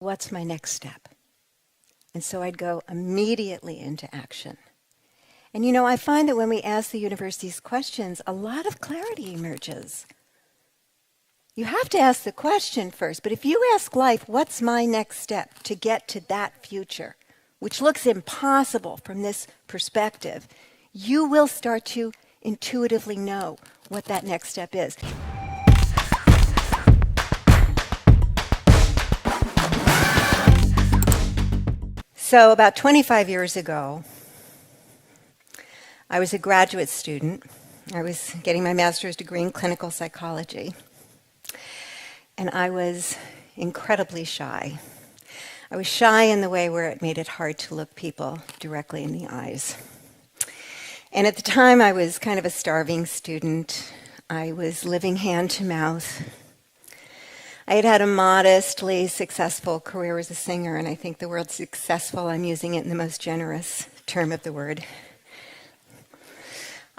What's my next step? And so I'd go immediately into action. And I find that when we ask the universe these questions, a lot of clarity emerges. You have to ask the question first, but if you ask life, what's my next step to get to that future, which looks impossible from this perspective, you will start to intuitively know what that next step is. So about 25 years ago, I was a graduate student. I was getting my master's degree in clinical psychology. And I was incredibly shy. I was shy in the way where it made it hard to look people directly in the eyes. And at the time, I was kind of a starving student. I was living hand to mouth. I had had a modestly successful career as a singer, and I think the word successful, I'm using it in the most generous term of the word.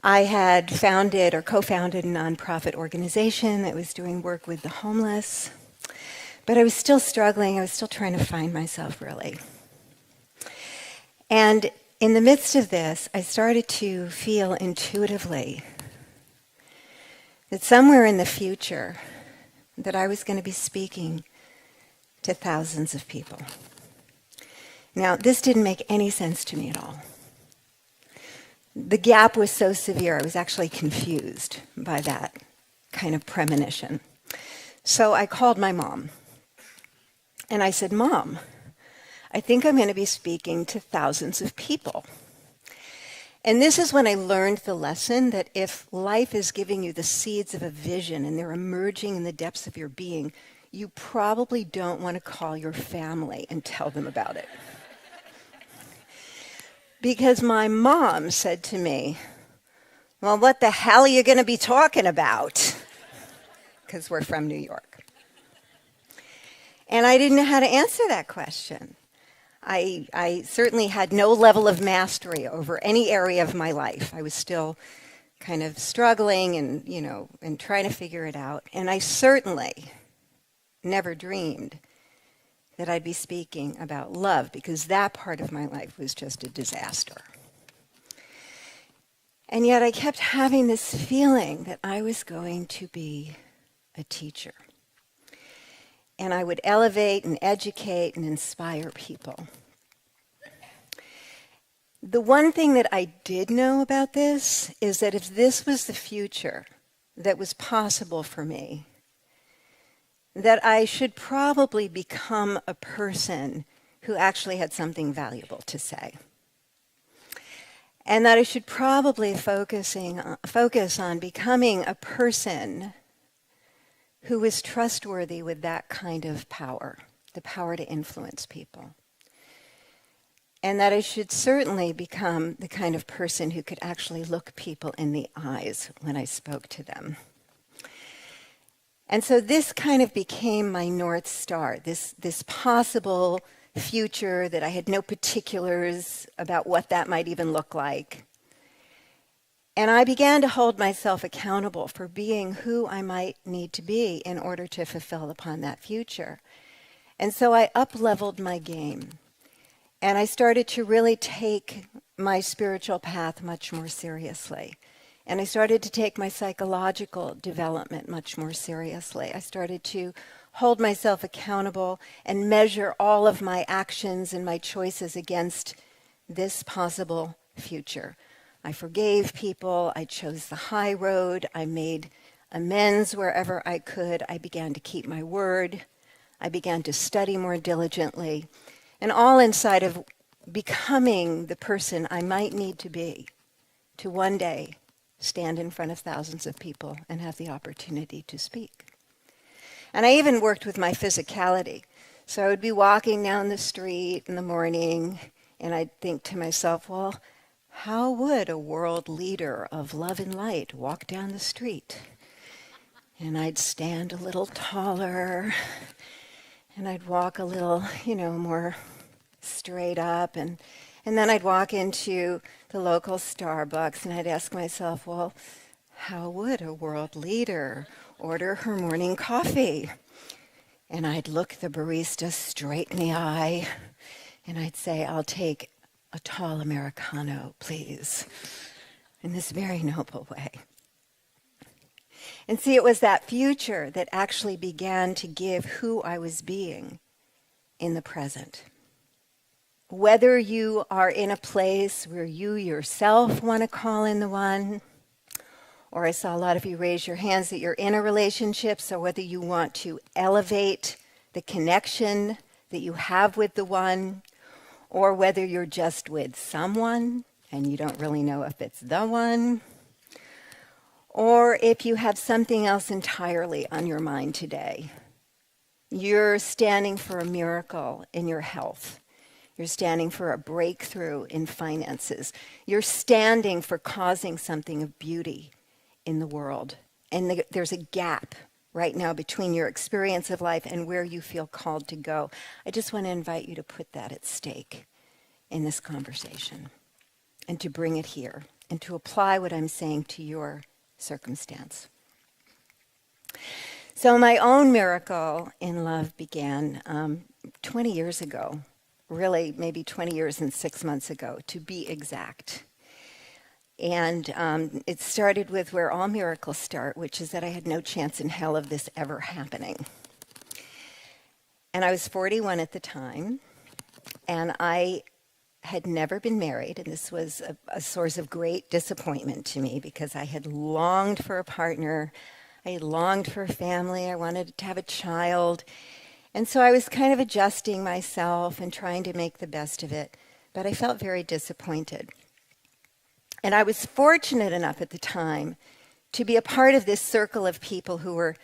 I had founded or co-founded a nonprofit organization that was doing work with the homeless, but I was still struggling. I was still trying to find myself, really. And in the midst of this, I started to feel intuitively that somewhere in the future, that I was going to be speaking to thousands of people. Now, this didn't make any sense to me at all. The gap was so severe, I was actually confused by that kind of premonition. So I called my mom, and I said, "Mom, I think I'm going to be speaking to thousands of people." And this is when I learned the lesson that if life is giving you the seeds of a vision and they're emerging in the depths of your being, you probably don't want to call your family and tell them about it. Because my mom said to me, "Well, what the hell are you going to be talking about?" Because we're from New York. And I didn't know how to answer that question. I certainly had no level of mastery over any area of my life. I was still kind of struggling and trying to figure it out. And I certainly never dreamed that I'd be speaking about love, because that part of my life was just a disaster. And yet I kept having this feeling that I was going to be a teacher. And I would elevate and educate and inspire people. The one thing that I did know about this is that if this was the future that was possible for me, that I should probably become a person who actually had something valuable to say. And that I should probably focus on becoming a person who was trustworthy with that kind of power, the power to influence people. And that I should certainly become the kind of person who could actually look people in the eyes when I spoke to them. And so this kind of became my North Star, this possible future that I had no particulars about what that might even look like. And I began to hold myself accountable for being who I might need to be in order to fulfill upon that future. And so I up-leveled my game. And I started to really take my spiritual path much more seriously. And I started to take my psychological development much more seriously. I started to hold myself accountable and measure all of my actions and my choices against this possible future. I forgave people, I chose the high road, I made amends wherever I could, I began to keep my word, I began to study more diligently, and all inside of becoming the person I might need to be to one day stand in front of thousands of people and have the opportunity to speak. And I even worked with my physicality. So I would be walking down the street in the morning, and I'd think to myself, well, how would a world leader of love and light walk down the street? And I'd stand a little taller, and I'd walk a little, more straight up, and then I'd walk into the local Starbucks, and I'd ask myself, well, how would a world leader order her morning coffee? And I'd look the barista straight in the eye, and I'd say, "I'll take a tall Americano, please," in this very noble way. And see, it was that future that actually began to give who I was being in the present. Whether you are in a place where you yourself want to call in the one, or I saw a lot of you raise your hands that you're in a relationship, so whether you want to elevate the connection that you have with the one, or whether you're just with someone and you don't really know if it's the one, or if you have something else entirely on your mind today. You're standing for a miracle in your health. You're standing for a breakthrough in finances. You're standing for causing something of beauty in the world. And there's a gap right now between your experience of life and where you feel called to go. I just want to invite you to put that at stake in this conversation and to bring it here and to apply what I'm saying to your circumstance. So my own miracle in love began 20 years ago, really maybe 20 years and 6 months ago, to be exact. And it started with where all miracles start, which is that I had no chance in hell of this ever happening. And I was 41 at the time, and I had never been married, and this was a source of great disappointment to me because I had longed for a partner. I longed for a family. I wanted to have a child. And so I was kind of adjusting myself and trying to make the best of it. But I felt very disappointed. And I was fortunate enough at the time to be a part of this circle of people who were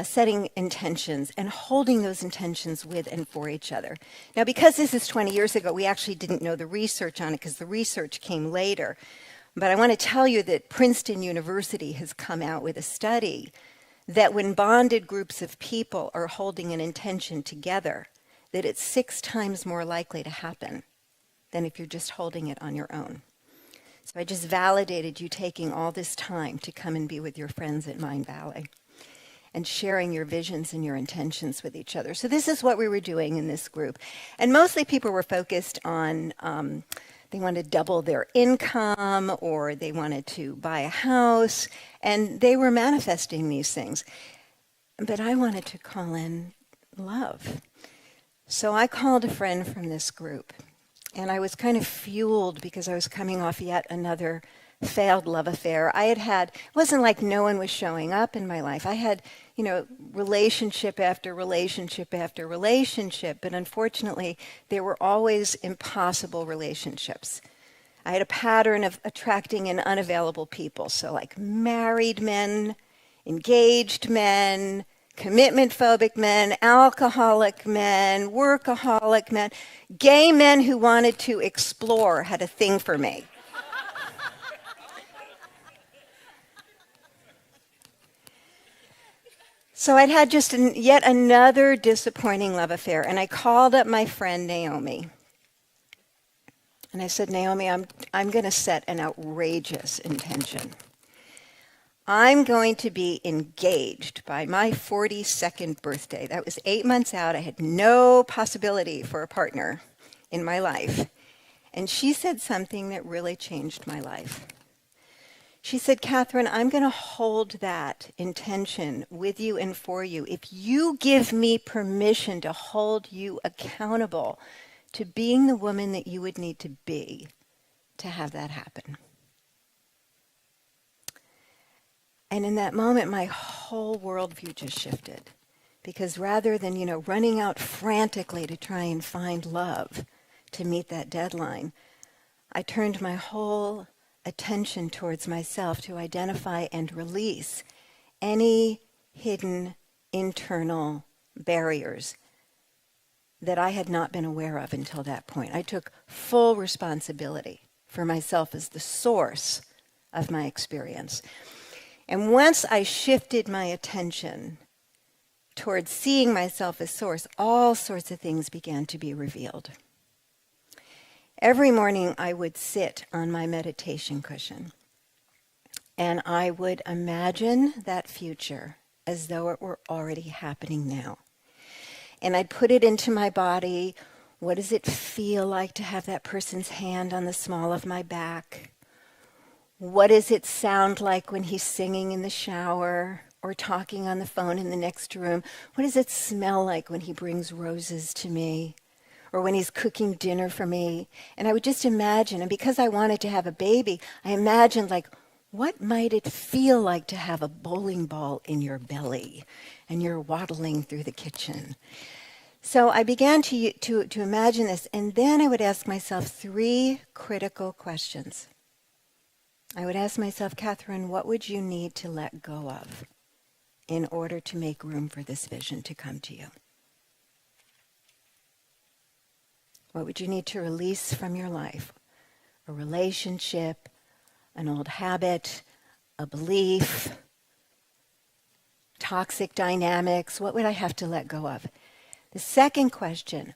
setting intentions and holding those intentions with and for each other. Now, because this is 20 years ago, we actually didn't know the research on it because the research came later. But I want to tell you that Princeton University has come out with a study that when bonded groups of people are holding an intention together, that it's 6 times more likely to happen than if you're just holding it on your own. So I just validated you taking all this time to come and be with your friends at Mindvalley and sharing your visions and your intentions with each other. So this is what we were doing in this group. And mostly people were focused on they wanted to double their income, or they wanted to buy a house, and they were manifesting these things. But I wanted to call in love. So I called a friend from this group, and I was kind of fueled because I was coming off yet another failed love affair. It wasn't like no one was showing up in my life. I had, relationship after relationship after relationship, but unfortunately, they were always impossible relationships. I had a pattern of attracting in unavailable people, so like married men, engaged men, commitment-phobic men, alcoholic men, workaholic men, gay men who wanted to explore had a thing for me. So I'd had just yet another disappointing love affair, and I called up my friend Naomi. And I said, Naomi, I'm going to set an outrageous intention. I'm going to be engaged by my 42nd birthday. That was 8 months out. I had no possibility for a partner in my life. And she said something that really changed my life. She said, Katherine, I'm going to hold that intention with you and for you if you give me permission to hold you accountable to being the woman that you would need to be to have that happen. And in that moment, my whole worldview just shifted. Because rather than, running out frantically to try and find love to meet that deadline, I turned my whole attention towards myself to identify and release any hidden internal barriers that I had not been aware of until that point. I took full responsibility for myself as the source of my experience. And once I shifted my attention towards seeing myself as source, all sorts of things began to be revealed. Every morning I would sit on my meditation cushion and I would imagine that future as though it were already happening now. and I'd put it into my body. What does it feel like to have that person's hand on the small of my back? What does it sound like when he's singing in the shower or talking on the phone in the next room? What does it smell like when he brings roses to me or when he's cooking dinner for me? And I would just imagine, and because I wanted to have a baby, I imagined like, what might it feel like to have a bowling ball in your belly and you're waddling through the kitchen? So I began to imagine this, and then I would ask myself 3 critical questions. I would ask myself, Katherine, what would you need to let go of in order to make room for this vision to come to you? What would you need to release from your life? A relationship, an old habit, a belief, toxic dynamics. What would I have to let go of? The second question,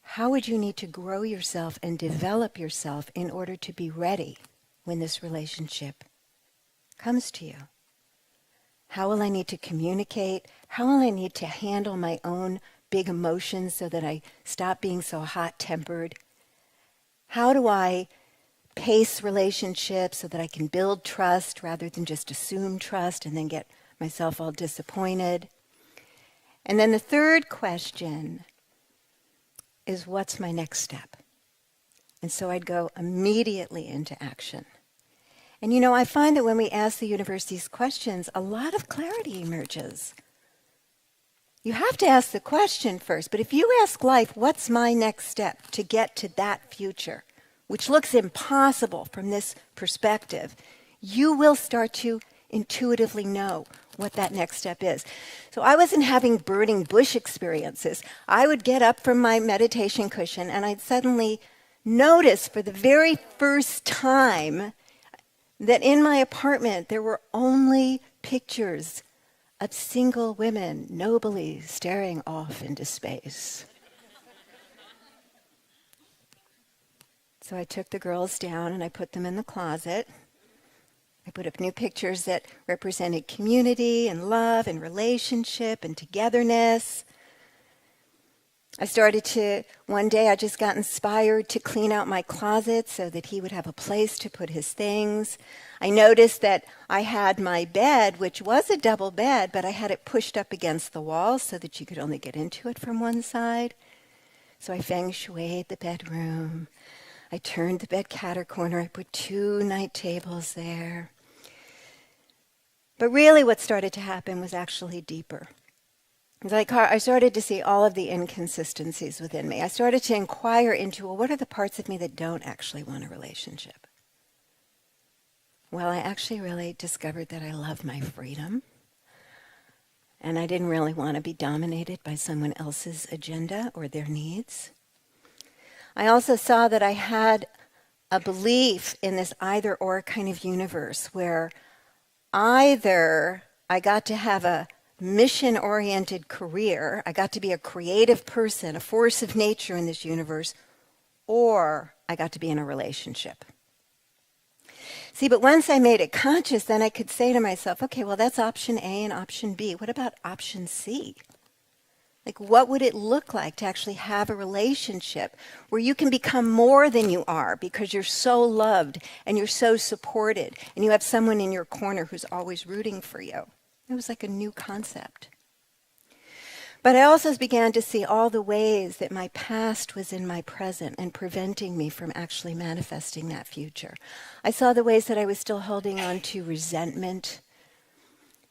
how would you need to grow yourself and develop yourself in order to be ready when this relationship comes to you? How will I need to communicate? How will I need to handle my own big emotions so that I stop being so hot-tempered? How do I pace relationships so that I can build trust rather than just assume trust and then get myself all disappointed? And then the third question is, what's my next step? And so I'd go immediately into action. And I find that when we ask the universe these questions, a lot of clarity emerges. You have to ask the question first, but if you ask life, what's my next step to get to that future, which looks impossible from this perspective, you will start to intuitively know what that next step is. So I wasn't having burning bush experiences. I would get up from my meditation cushion and I'd suddenly notice for the very first time that in my apartment there were only pictures of single women nobly staring off into space. So I took the girls down and I put them in the closet. I put up new pictures that represented community and love and relationship and togetherness. One day I just got inspired to clean out my closet so that he would have a place to put his things. I noticed that I had my bed, which was a double bed, but I had it pushed up against the wall so that you could only get into it from one side. So I feng shuied the bedroom. I turned the bed catter corner. I put 2 night tables there. But really what started to happen was actually deeper. I started to see all of the inconsistencies within me. I started to inquire into, what are the parts of me that don't actually want a relationship? Well, I actually really discovered that I love my freedom. And I didn't really want to be dominated by someone else's agenda or their needs. I also saw that I had a belief in this either-or kind of universe where either I got to have a mission-oriented career, I got to be a creative person, a force of nature in this universe, or I got to be in a relationship. See, but once I made it conscious, then I could say to myself, okay, well, that's option A and option B. What about option C? Like, what would it look like to actually have a relationship where you can become more than you are because you're so loved and you're so supported and you have someone in your corner who's always rooting for you? It was like a new concept. But I also began to see all the ways that my past was in my present and preventing me from actually manifesting that future. I saw the ways that I was still holding on to resentment,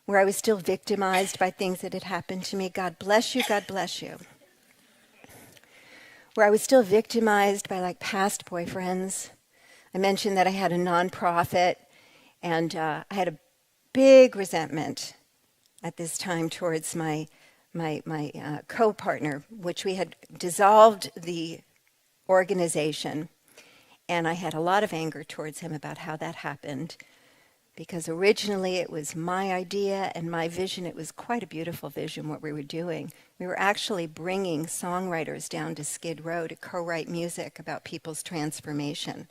where I was still victimized by things that had happened to me. God bless you, God bless you. Where I was still victimized by past boyfriends. I mentioned that I had a nonprofit, and I had a big resentment at this time towards my co-partner, which we had dissolved the organization, and I had a lot of anger towards him about how that happened. Because originally it was my idea and my vision. It was quite a beautiful vision, what we were doing. We were actually bringing songwriters down to Skid Row to co-write music about people's transformation.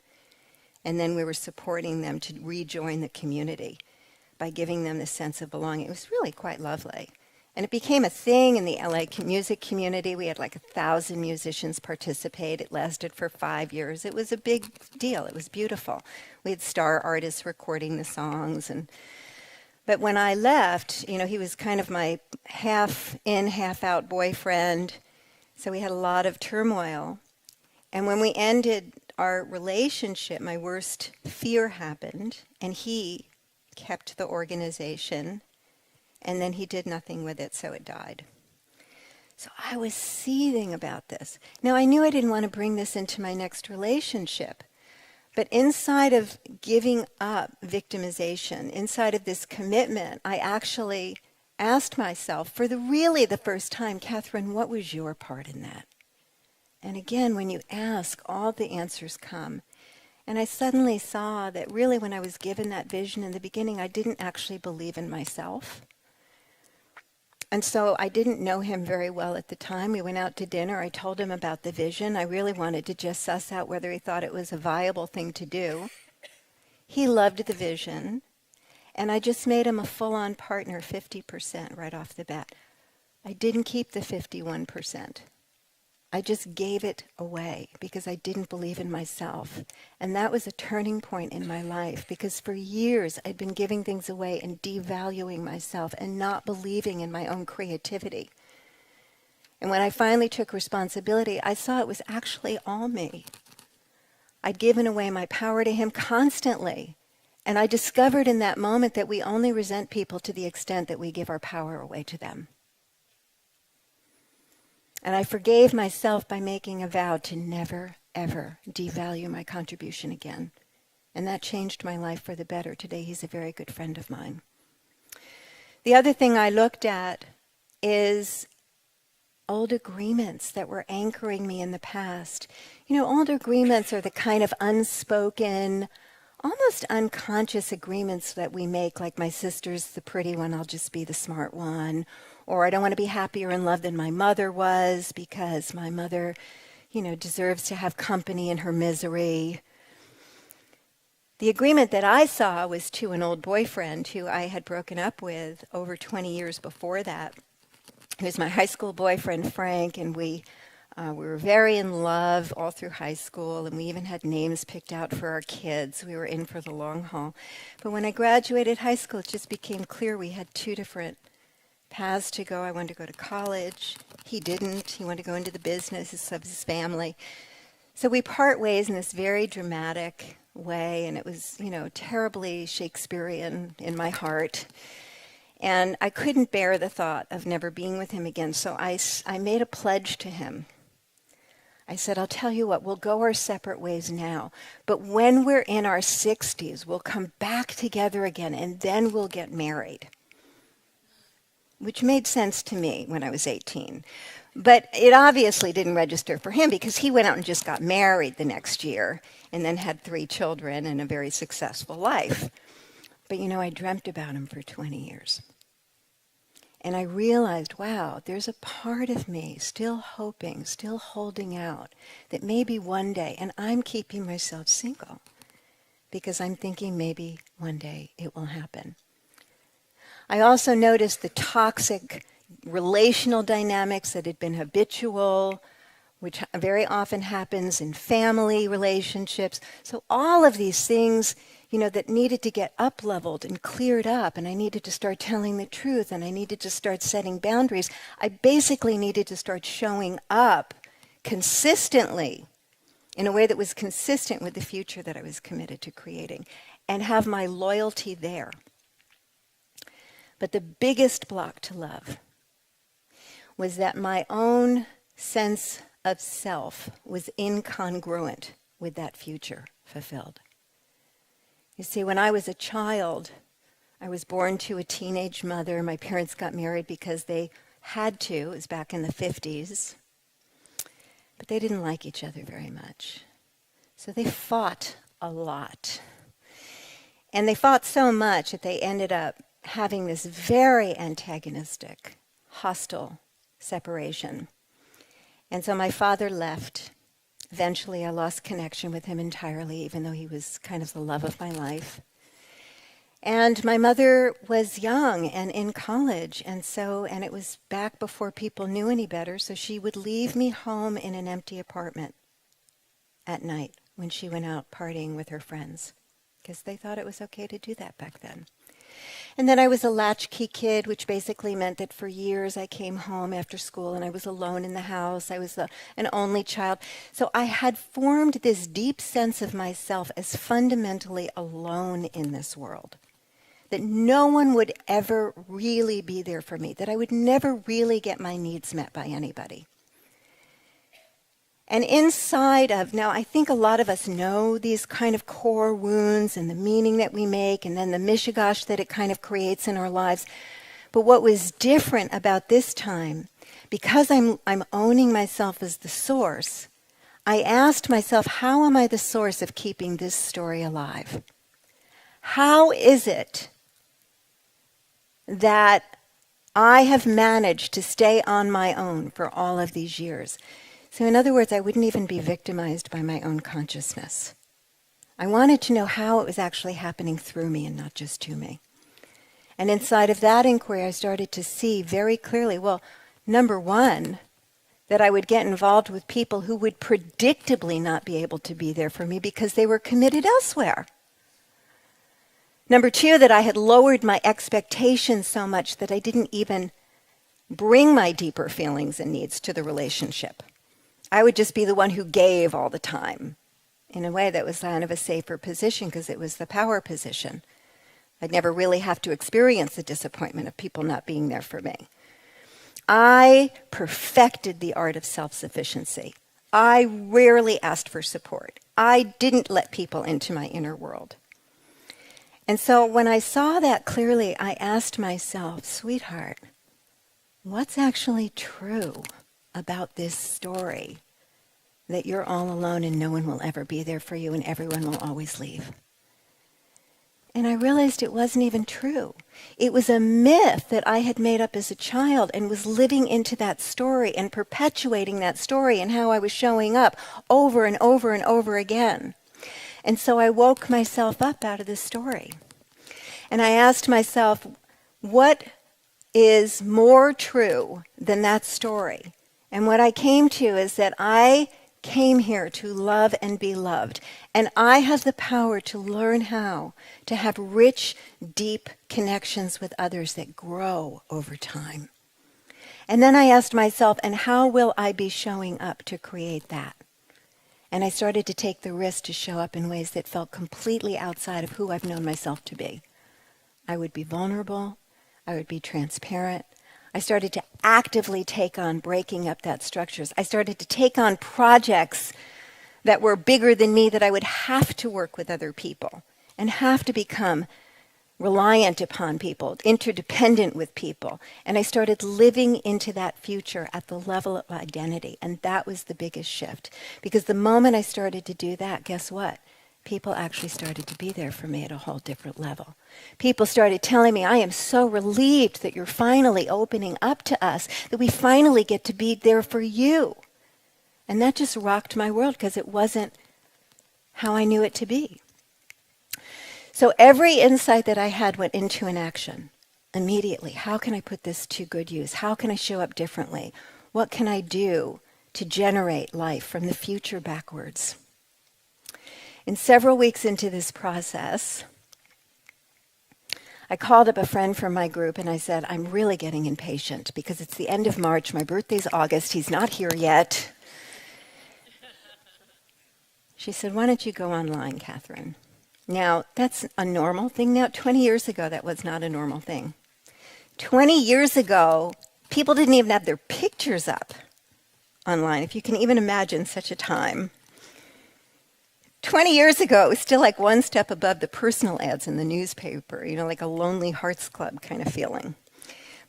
And then we were supporting them to rejoin the community by giving them the sense of belonging. It was really quite lovely. And it became a thing in the LA music community. We had like 1,000 musicians participate. It lasted for 5 years. It was a big deal. It was beautiful. We had star artists recording the songs. But when I left, he was kind of my half in, half out boyfriend. So we had a lot of turmoil. And when we ended our relationship, my worst fear happened, and he kept the organization. And then he did nothing with it, so it died. So I was seething about this. Now, I knew I didn't want to bring this into my next relationship. But inside of giving up victimization, inside of this commitment, I actually asked myself for the first time, Katherine, what was your part in that? And again, when you ask, all the answers come. And I suddenly saw that really when I was given that vision in the beginning, I didn't actually believe in myself. And so I didn't know him very well at the time. We went out to dinner. I told him about the vision. I really wanted to just suss out whether he thought it was a viable thing to do. He loved the vision. And I just made him a full-on partner, 50% right off the bat. I didn't keep the 51%. I just gave it away because I didn't believe in myself. And that was a turning point in my life because for years I'd been giving things away and devaluing myself and not believing in my own creativity. And when I finally took responsibility, I saw it was actually all me. I'd given away my power to him constantly. And I discovered in that moment that we only resent people to the extent that we give our power away to them. And I forgave myself by making a vow to never, ever devalue my contribution again. And that changed my life for the better. Today, he's a very good friend of mine. The other thing I looked at is old agreements that were anchoring me in the past. Old agreements are the kind of unspoken, almost unconscious agreements that we make, like my sister's the pretty one, I'll just be the smart one. Or I don't want to be happier in love than my mother was because my mother, deserves to have company in her misery. The agreement that I saw was to an old boyfriend who I had broken up with over 20 years before that. He was my high school boyfriend, Frank, and we were very in love all through high school, and we even had names picked out for our kids. We were in for the long haul. But when I graduated high school, it just became clear we had two different paths to go. I wanted to go to college. He didn't. He wanted to go into the business of his family. So we part ways in this very dramatic way, and it was, terribly Shakespearean in my heart. And I couldn't bear the thought of never being with him again, so I made a pledge to him. I said, I'll tell you what, we'll go our separate ways now, but when we're in our 60s, we'll come back together again, and then we'll get married. Which made sense to me when I was 18. But it obviously didn't register for him because he went out and just got married the next year and then had 3 children and a very successful life. But I dreamt about him for 20 years. And I realized, wow, there's a part of me still hoping, still holding out that maybe one day, and I'm keeping myself single because I'm thinking maybe one day it will happen. I also noticed the toxic relational dynamics that had been habitual, which very often happens in family relationships. So all of these things, that needed to get up-leveled and cleared up, and I needed to start telling the truth, and I needed to start setting boundaries. I basically needed to start showing up consistently in a way that was consistent with the future that I was committed to creating, and have my loyalty there. But the biggest block to love was that my own sense of self was incongruent with that future fulfilled. You see, when I was a child, I was born to a teenage mother. My parents got married because they had to. It was back in the 50s. But they didn't like each other very much. So they fought a lot. And they fought so much that they ended up having this very antagonistic, hostile separation. And so my father left. Eventually I lost connection with him entirely, even though he was kind of the love of my life. And my mother was young and in college, and it was back before people knew any better, so she would leave me home in an empty apartment at night when she went out partying with her friends, because they thought it was okay to do that back then. And then I was a latchkey kid, which basically meant that for years I came home after school and I was alone in the house. I was an only child. So I had formed this deep sense of myself as fundamentally alone in this world, that no one would ever really be there for me, that I would never really get my needs met by anybody. And inside of, now I think a lot of us know these kind of core wounds and the meaning that we make and then the mishigash that it kind of creates in our lives. But what was different about this time, because I'm owning myself as the source, I asked myself, how am I the source of keeping this story alive? How is it that I have managed to stay on my own for all of these years? So in other words, I wouldn't even be victimized by my own consciousness. I wanted to know how it was actually happening through me and not just to me. And inside of that inquiry, I started to see very clearly, well, number one, that I would get involved with people who would predictably not be able to be there for me because they were committed elsewhere. Number two, that I had lowered my expectations so much that I didn't even bring my deeper feelings and needs to the relationship. I would just be the one who gave all the time. In a way, that was kind of a safer position because it was the power position. I'd never really have to experience the disappointment of people not being there for me. I perfected the art of self-sufficiency. I rarely asked for support. I didn't let people into my inner world. And so when I saw that clearly, I asked myself, sweetheart, what's actually true about this story that you're all alone and no one will ever be there for you and everyone will always leave? And I realized it wasn't even true. It was a myth that I had made up as a child and was living into that story and perpetuating that story and how I was showing up over and over and over again. And so I woke myself up out of this story. And I asked myself, what is more true than that story? And what I came to is that I came here to love and be loved. And I have the power to learn how to have rich, deep connections with others that grow over time. And then I asked myself, and how will I be showing up to create that? And I started to take the risk to show up in ways that felt completely outside of who I've known myself to be. I would be vulnerable. I would be transparent. I started to actively take on breaking up that structures. I started to take on projects that were bigger than me, that I would have to work with other people and have to become reliant upon people, interdependent with people. And I started living into that future at the level of identity. And that was the biggest shift. Because the moment I started to do that, guess what? People actually started to be there for me at a whole different level. People started telling me, I am so relieved that you're finally opening up to us, that we finally get to be there for you. And that just rocked my world because it wasn't how I knew it to be. So every insight that I had went into an action immediately. How can I put this to good use? How can I show up differently? What can I do to generate life from the future backwards? And several weeks into this process, I called up a friend from my group and I said, I'm really getting impatient because it's the end of March, my birthday's August, he's not here yet. She said, why don't you go online, Katherine? Now, that's a normal thing now. 20 years ago, that was not a normal thing. 20 years ago, people didn't even have their pictures up online, if you can even imagine such a time. 20 years ago, it was still like one step above the personal ads in the newspaper, like a Lonely Hearts Club kind of feeling.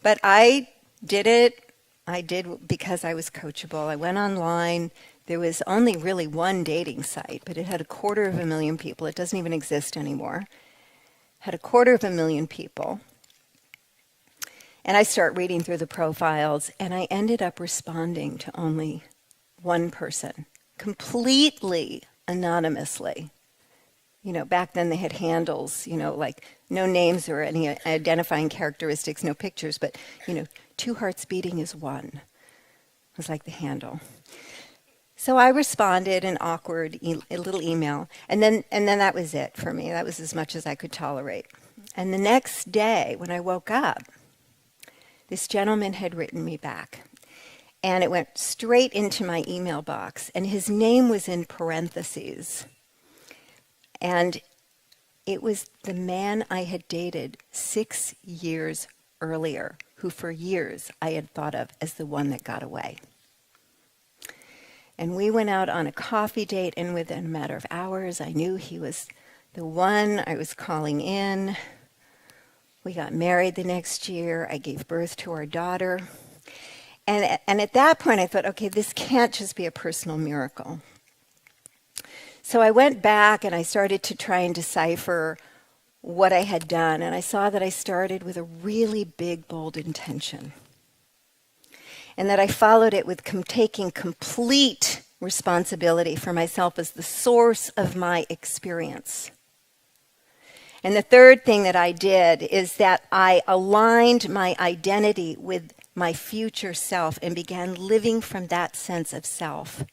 But I did it. I did because I was coachable. I went online. There was only really one dating site, but it had 250,000 people. It doesn't even exist anymore. Had 250,000 people. And I start reading through the profiles, and I ended up responding to only one person, completely anonymously. back then they had handles, like no names or any identifying characteristics, no pictures, but, 2 hearts beating is 1. Was like the handle. So I responded an awkward a little email, and then that was it for me. That was as much as I could tolerate. And the next day, when I woke up, this gentleman had written me back, and it went straight into my email box, and his name was in parentheses. And it was the man I had dated 6 years earlier, who for years I had thought of as the one that got away. And we went out on a coffee date, and within a matter of hours, I knew he was the one I was calling in. We got married the next year. I gave birth to our daughter. And at that point, I thought, okay, this can't just be a personal miracle. So I went back and I started to try and decipher what I had done. And I saw that I started with a really big, bold intention. And that I followed it with taking complete responsibility for myself as the source of my experience. And the third thing that I did is that I aligned my identity with my future self and began living from that sense of self.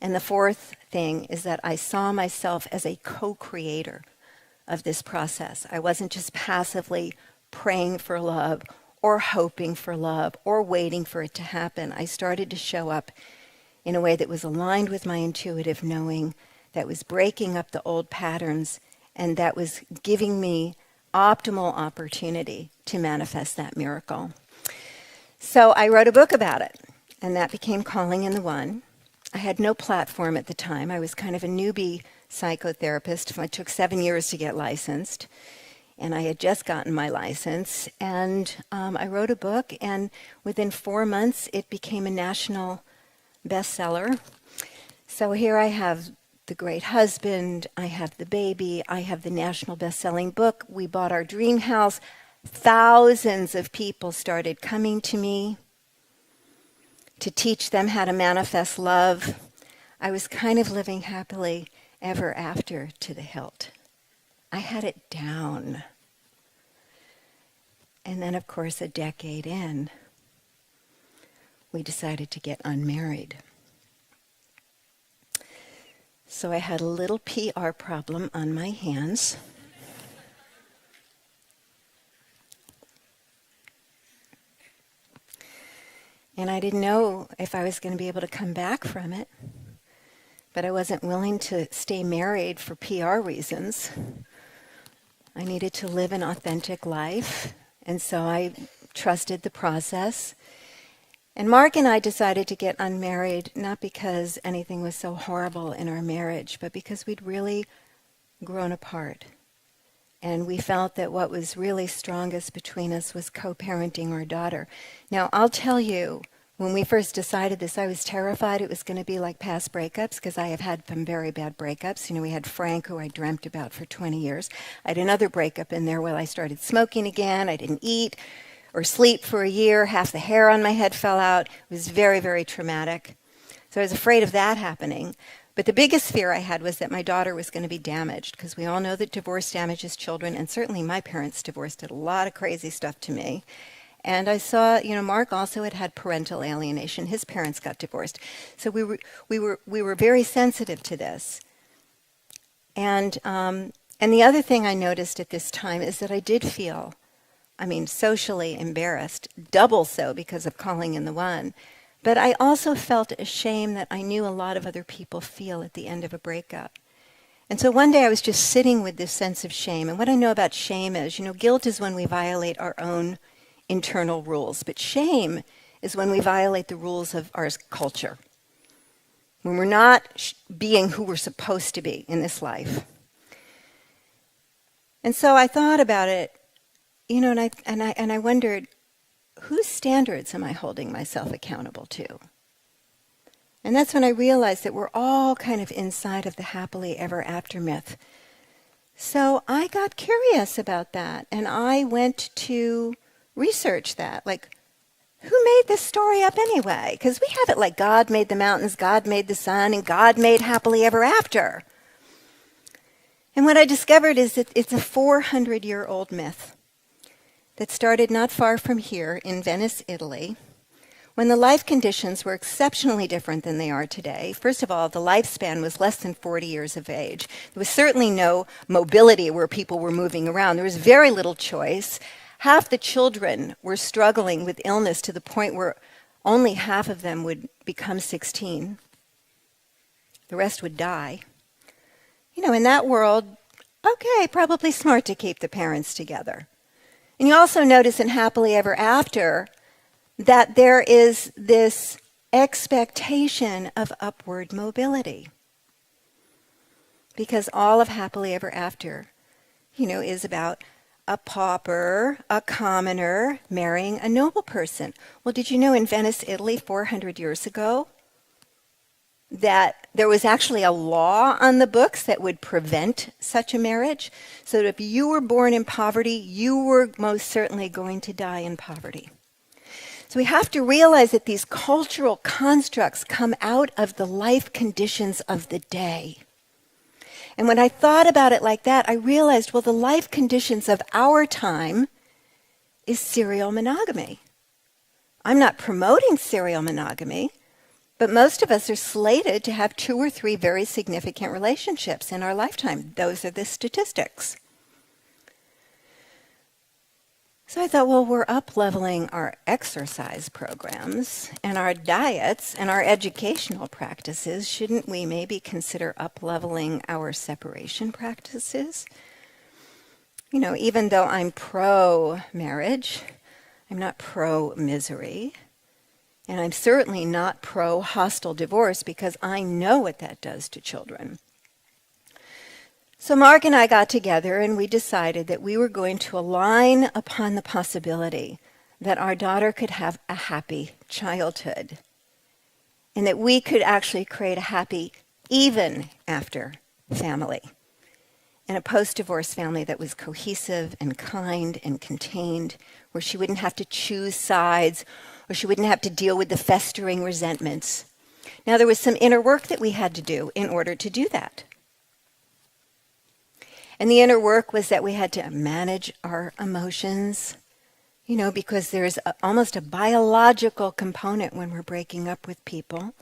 And the fourth thing is that I saw myself as a co-creator of this process. I wasn't just passively praying for love or hoping for love or waiting for it to happen. I started to show up in a way that was aligned with my intuitive knowing, that was breaking up the old patterns, and that was giving me optimal opportunity to manifest that miracle. So I wrote a book about it, and that became Calling in the One. I had no platform at the time. I was kind of a newbie psychotherapist. It took 7 years to get licensed, and I had just gotten my license. And I wrote a book, and within 4 months, it became a national bestseller. So here I have The Great Husband, I have the baby, I have the national best-selling book. We bought our dream house. Thousands of people started coming to me to teach them how to manifest love. I was kind of living happily ever after to the hilt. I had it down. And then, of course, a decade in, we decided to get unmarried. So I had a little PR problem on my hands. And I didn't know if I was going to be able to come back from it. But I wasn't willing to stay married for PR reasons. I needed to live an authentic life. And so I trusted the process. And Mark and I decided to get unmarried, not because anything was so horrible in our marriage, but because we'd really grown apart. And we felt that what was really strongest between us was co-parenting our daughter. Now, I'll tell you, when we first decided this, I was terrified it was going to be like past breakups, because I have had some very bad breakups. We had Frank, who I dreamt about for 20 years. I had another breakup in there where I started smoking again. I didn't eat or sleep for a year. Half the hair on my head fell out. It was very, very traumatic. So I was afraid of that happening. But the biggest fear I had was that my daughter was going to be damaged, because we all know that divorce damages children, and certainly my parents' divorce did a lot of crazy stuff to me. And I saw, Mark also had parental alienation. His parents got divorced. So we were very sensitive to this. And the other thing I noticed at this time is that I did feel, socially embarrassed, double so because of Calling in the One. But I also felt a shame that I knew a lot of other people feel at the end of a breakup. And so one day I was just sitting with this sense of shame. And what I know about shame is, guilt is when we violate our own internal rules. But shame is when we violate the rules of our culture. When we're not being who we're supposed to be in this life. And so I thought about it, and I wondered, whose standards am I holding myself accountable to? And that's when I realized that we're all kind of inside of the happily ever after myth. So I got curious about that, and I went to research that. Like, who made this story up anyway? Because we have it like God made the mountains, God made the sun, and God made happily ever after. And what I discovered is that it's a 400-year-old myth that started not far from here in Venice, Italy, when the life conditions were exceptionally different than they are today. First of all, the lifespan was less than 40 years of age. There was certainly no mobility where people were moving around. There was very little choice. Half the children were struggling with illness to the point where only half of them would become 16. The rest would die. In that world, okay, probably smart to keep the parents together. And you also notice in Happily Ever After that there is this expectation of upward mobility. Because all of Happily Ever After, is about a pauper, a commoner, marrying a noble person. Well, did you know in Venice, Italy, 400 years ago, that there was actually a law on the books that would prevent such a marriage? So that if you were born in poverty, you were most certainly going to die in poverty. So we have to realize that these cultural constructs come out of the life conditions of the day. And when I thought about it like that, I realized, well, the life conditions of our time is serial monogamy. I'm not promoting serial monogamy, but most of us are slated to have 2 or 3 very significant relationships in our lifetime. Those are the statistics. So I thought, well, we're up-leveling our exercise programs and our diets and our educational practices. Shouldn't we maybe consider up-leveling our separation practices? Even though I'm pro-marriage, I'm not pro-misery. And I'm certainly not pro-hostile divorce because I know what that does to children. So Mark and I got together and we decided that we were going to align upon the possibility that our daughter could have a happy childhood and that we could actually create a happy even after family and a post-divorce family that was cohesive and kind and contained, where she wouldn't have to choose sides or she wouldn't have to deal with the festering resentments. Now, there was some inner work that we had to do in order to do that. And the inner work was that we had to manage our emotions, because there's almost a biological component when we're breaking up with people.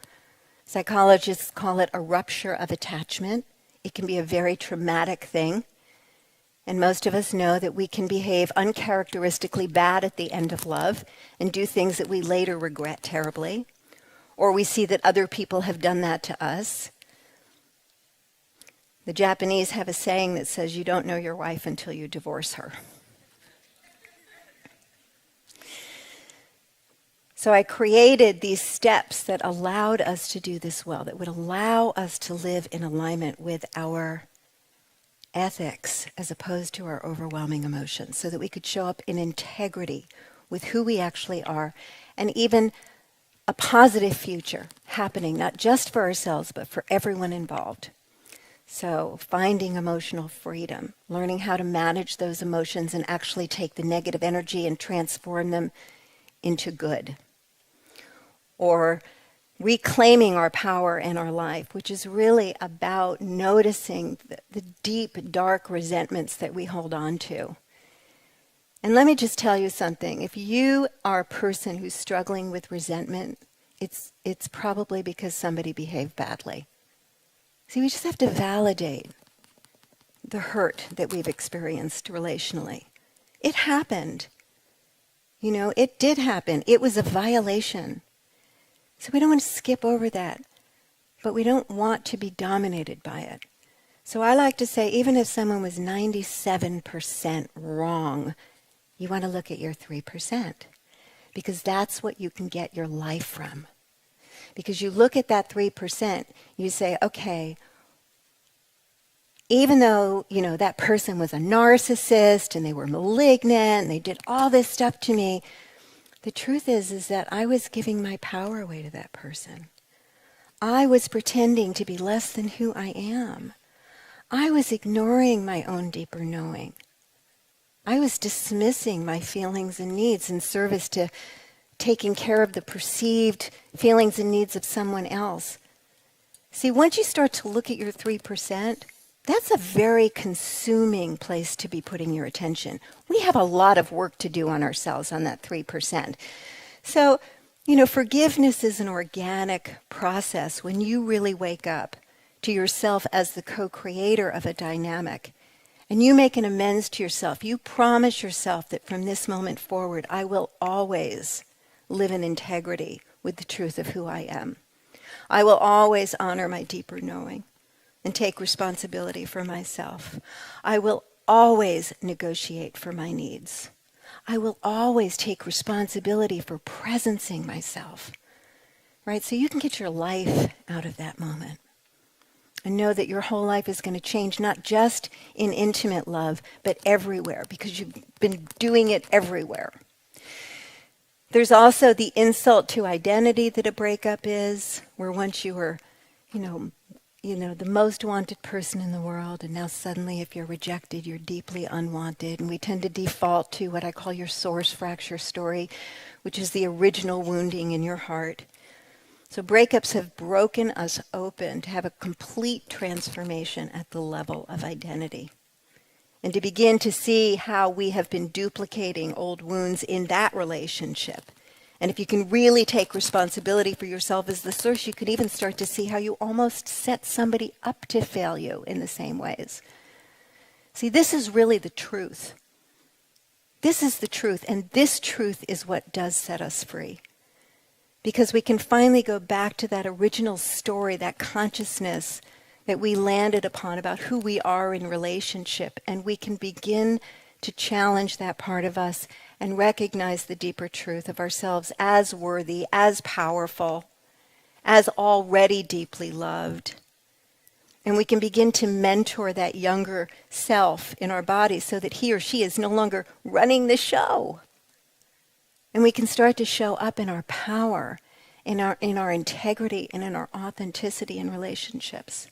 Psychologists call it a rupture of attachment. It can be a very traumatic thing. And most of us know that we can behave uncharacteristically bad at the end of love and do things that we later regret terribly. Or we see that other people have done that to us. The Japanese have a saying that says, you don't know your wife until you divorce her. So I created these steps that allowed us to do this well, that would allow us to live in alignment with our ethics as opposed to our overwhelming emotions, so that we could show up in integrity with who we actually are, and even a positive future happening, not just for ourselves, but for everyone involved. So finding emotional freedom, learning how to manage those emotions and actually take the negative energy and transform them into good. Or reclaiming our power in our life, which is really about noticing the deep, dark resentments that we hold on to. And let me just tell you something. If you are a person who's struggling with resentment, it's probably because somebody behaved badly. See, we just have to validate the hurt that we've experienced relationally. It happened. It did happen. It was a violation. So we don't want to skip over that, but we don't want to be dominated by it. So I like to say, even if someone was 97% wrong, you want to look at your 3%, because that's what you can get your life from. Because you look at that 3%, you say, okay, even though, that person was a narcissist and they were malignant and they did all this stuff to me, the truth is that I was giving my power away to that person. I was pretending to be less than who I am. I was ignoring my own deeper knowing. I was dismissing my feelings and needs in service to taking care of the perceived feelings and needs of someone else. See, once you start to look at your 3%, that's a very consuming place to be putting your attention. We have a lot of work to do on ourselves on that 3%. So, forgiveness is an organic process when you really wake up to yourself as the co-creator of a dynamic. And you make an amends to yourself. You promise yourself that from this moment forward, I will always live in integrity with the truth of who I am. I will always honor my deeper knowing and take responsibility for myself. I will always negotiate for my needs. I will always take responsibility for presencing myself. Right? So you can get your life out of that moment. And know that your whole life is going to change, not just in intimate love, but everywhere, because you've been doing it everywhere. There's also the insult to identity that a breakup is, where once you were, the most wanted person in the world, and now suddenly if you're rejected, you're deeply unwanted. And we tend to default to what I call your source fracture story, which is the original wounding in your heart. So breakups have broken us open to have a complete transformation at the level of identity. And to begin to see how we have been duplicating old wounds in that relationship. And if you can really take responsibility for yourself as the source, you could even start to see how you almost set somebody up to fail you in the same ways. See, this is really the truth. This is the truth, and this truth is what does set us free. Because we can finally go back to that original story, that consciousness that we landed upon about who we are in relationship, and we can begin to challenge that part of us and recognize the deeper truth of ourselves as worthy, as powerful, as already deeply loved. And we can begin to mentor that younger self in our bodies so that he or she is no longer running the show. And we can start to show up in our power, in our integrity, and in our authenticity in relationships.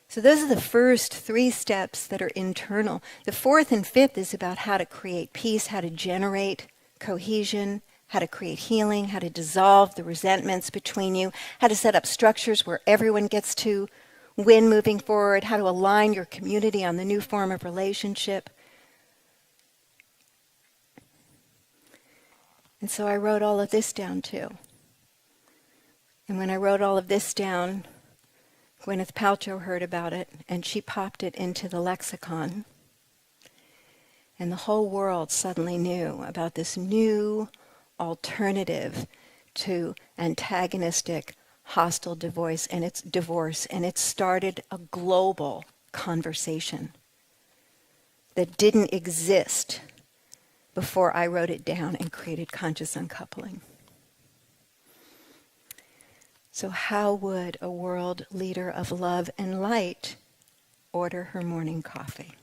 So those are the first 3 steps that are internal. The 4th and 5th is about how to create peace, how to generate cohesion, how to create healing, how to dissolve the resentments between you, how to set up structures where everyone gets to win moving forward, how to align your community on the new form of relationship. And so I wrote all of this down too. And when I wrote all of this down, Gwyneth Paltrow heard about it, and she popped it into the lexicon. And the whole world suddenly knew about this new alternative to antagonistic, hostile divorce, and it started a global conversation that didn't exist before I wrote it down and created conscious uncoupling. So how would a world leader of love and light order her morning coffee?